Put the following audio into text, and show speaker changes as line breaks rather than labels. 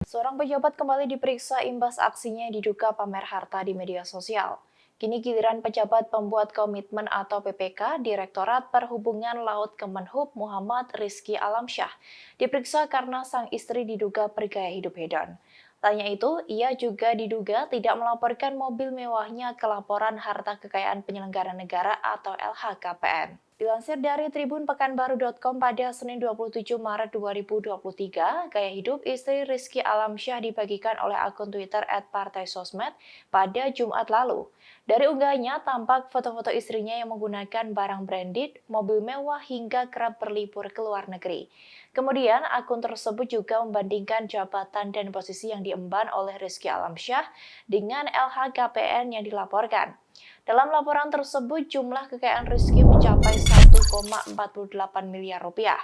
Seorang pejabat kembali diperiksa imbas aksinya yang diduga pamer harta di media sosial. Kini giliran pejabat pembuat komitmen atau PPK Direktorat Perhubungan Laut Kemenhub Muhammad Rizky Alamsyah diperiksa karena sang istri diduga bergaya hidup hedon. Tanya itu, ia juga diduga tidak melaporkan mobil mewahnya ke laporan harta kekayaan penyelenggara negara atau LHKPN. Dilansir dari Tribun Pekanbaru.com pada Senin 27 Maret 2023, gaya hidup istri Rizky Alamsyah dibagikan oleh akun Twitter @partaisosmed pada Jumat lalu. Dari unggahannya, tampak foto-foto istrinya yang menggunakan barang branded, mobil mewah hingga kerap berlibur ke luar negeri. Kemudian, akun tersebut juga membandingkan jabatan dan posisi yang diemban oleh Rizky Alamsyah dengan LHKPN yang dilaporkan. Dalam laporan tersebut, jumlah kekayaan Rizky mencapai 1,48 miliar rupiah.